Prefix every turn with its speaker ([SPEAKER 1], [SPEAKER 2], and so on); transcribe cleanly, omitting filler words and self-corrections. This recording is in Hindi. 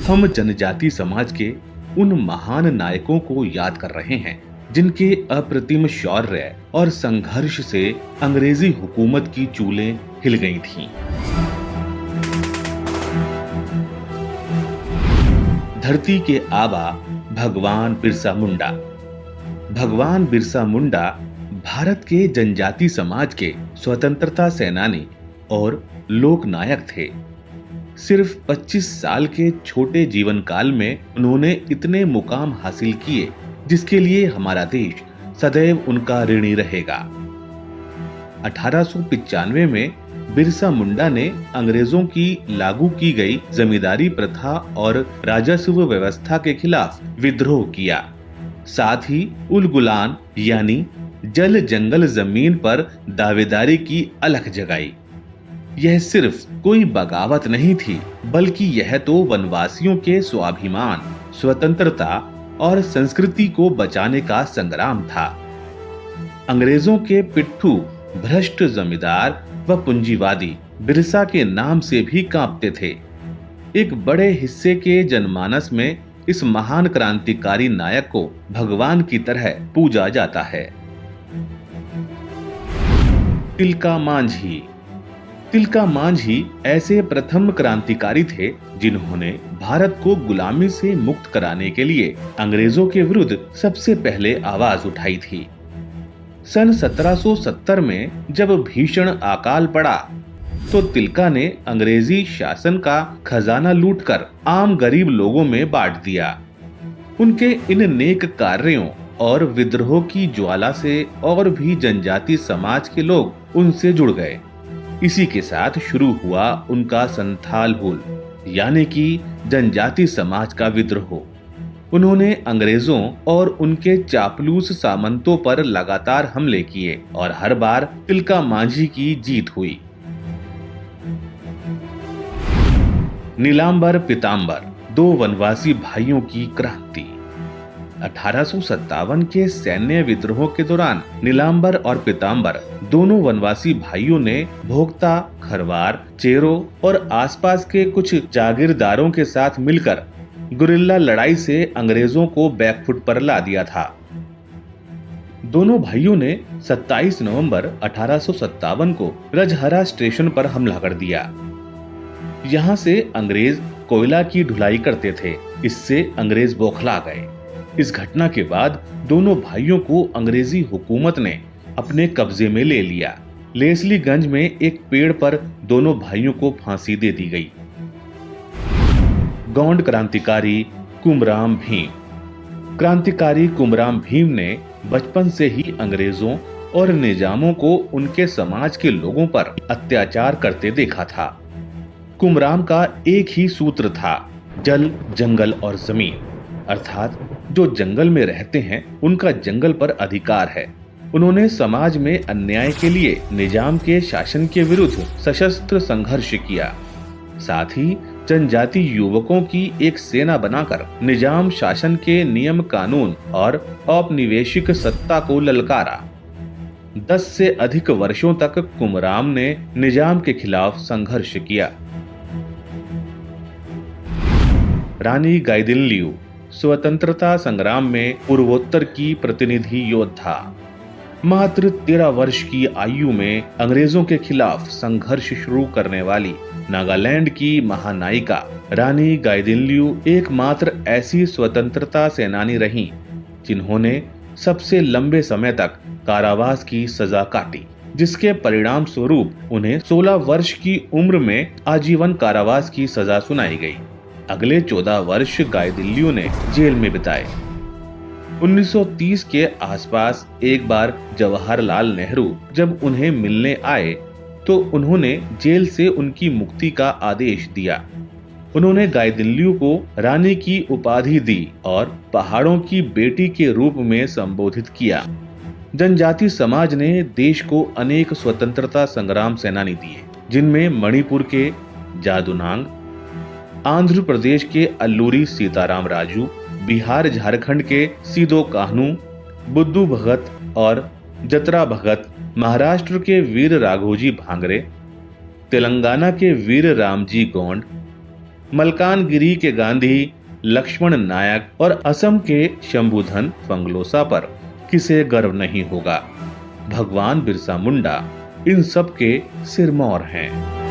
[SPEAKER 1] हम जनजाति समाज के उन महान नायकों को याद कर रहे हैं जिनके अप्रतिम शौर्य और संघर्ष से अंग्रेजी हुकूमत की चूलें हिल गई थीं। धरती के आबा भगवान बिरसा मुंडा। भगवान बिरसा मुंडा भारत के जनजाति समाज के स्वतंत्रता सेनानी और लोक नायक थे। सिर्फ 25 साल के छोटे जीवन काल में उन्होंने इतने मुकाम हासिल किए जिसके लिए हमारा देश सदैव उनका ऋणी रहेगा। 1895 में बिरसा मुंडा ने अंग्रेजों की लागू की गई जमींदारी प्रथा और राजस्व व्यवस्था के खिलाफ विद्रोह किया। साथ ही उल गुलान यानी जल जंगल जमीन पर दावेदारी की अलख जगाई। यह सिर्फ कोई बगावत नहीं थी, बल्कि यह तो वनवासियों के स्वाभिमान, स्वतंत्रता और संस्कृति को बचाने का संग्राम था। अंग्रेजों के पिट्ठू भ्रष्ट जमींदार व पूंजीवादी बिरसा के नाम से भी कांपते थे। एक बड़े हिस्से के जनमानस में इस महान क्रांतिकारी नायक को भगवान की तरह पूजा जाता है। तिलका मांझी। तिलका मांझी ऐसे प्रथम क्रांतिकारी थे जिन्होंने भारत को गुलामी से मुक्त कराने के लिए अंग्रेजों के विरुद्ध सबसे पहले आवाज उठाई थी। सन 1770 में जब भीषण अकाल पड़ा तो तिलका ने अंग्रेजी शासन का खजाना लूटकर आम गरीब लोगों में बांट दिया। उनके इन नेक कार्यों और विद्रोह की ज्वाला से और भी जनजाति समाज के लोग उनसे जुड़ गए। इसी के साथ शुरू हुआ उनका संथाल हुल यानी कि जनजाति समाज का विद्रोह। उन्होंने अंग्रेजों और उनके चापलूस सामंतों पर लगातार हमले किए और हर बार तिलका मांझी की जीत हुई। नीलांबर पीतांबर, दो वनवासी भाइयों की क्रांति। 1857 के सैन्य विद्रोह के दौरान नीलांबर और पीतांबर दोनों वनवासी भाइयों ने भोक्ता, खरवार, चेरो और आसपास के कुछ जागीरदारों के साथ मिलकर गुरिल्ला लड़ाई से अंग्रेजों को बैकफुट पर ला दिया था। दोनों भाइयों ने 27 नवंबर 1857 को रजहरा स्टेशन पर हमला कर दिया। यहाँ से अंग्रेज कोयला की ढुलाई करते थे। इससे अंग्रेज बौखला गए। इस घटना के बाद दोनों भाइयों को अंग्रेजी हुकूमत ने अपने कब्जे में ले लिया। लेस्लीगंज में एक पेड़ पर दोनों भाइयों को फांसी दे दी गई। गौंड क्रांतिकारी कुमराम भीम। क्रांतिकारी कुमराम भीम ने बचपन से ही अंग्रेजों और निजामों को उनके समाज के लोगों पर अत्याचार करते देखा था। कुमराम का एक ही सूत्र था, जल, जंगल और जमीन, अर्थात जो जंगल में रहते हैं उनका जंगल पर अधिकार है। उन्होंने समाज में अन्याय के लिए निजाम के शासन के विरुद्ध सशस्त्र संघर्ष किया। साथ ही जनजाति युवकों की एक सेना बनाकर निजाम शासन के नियम कानून और औपनिवेशिक सत्ता को ललकारा। 10 से अधिक वर्षों तक कुमराम ने निजाम के खिलाफ संघर्ष किया। रानी गाइदिन्ल्यू, स्वतंत्रता संग्राम में पूर्वोत्तर की प्रतिनिधि योद्धा। मात्र 13 वर्ष की आयु में अंग्रेजों के खिलाफ संघर्ष शुरू करने वाली नागालैंड की महानायिका रानी गाइदिन्ल्यू एकमात्र ऐसी स्वतंत्रता सेनानी रहीं जिन्होंने सबसे लंबे समय तक कारावास की सजा काटी, जिसके परिणाम स्वरूप उन्हें 16 वर्ष की उम्र में आजीवन कारावास की सजा सुनाई गई। अगले 14 वर्ष गाइदिन्ल्यू ने जेल में बिताए। 1930 के आसपास एक बार जवाहरलाल नेहरू जब उन्हें मिलने आए तो उन्होंने जेल से उनकी मुक्ति का आदेश दिया। उन्होंने गाइदिन्ल्यू को रानी की उपाधि दी और पहाड़ों की बेटी के रूप में संबोधित किया। जनजाति समाज ने देश को अनेक स्वतंत्रता संग्राम सेनानी दिए, जिनमें मणिपुर के जादूनांग, आंध्र प्रदेश के अल्लूरी सीताराम राजू, बिहार झारखंड के सीदो कान्हू, बुद्धू भगत और जतरा भगत, महाराष्ट्र के वीर राघोजी भांगरे, तेलंगाना के वीर रामजी गोंड, मलकानगिरी के गांधी लक्ष्मण नायक और असम के शंभुधन फंगलोसा पर किसे गर्व नहीं होगा। भगवान बिरसा मुंडा इन सब के सिरमौर हैं।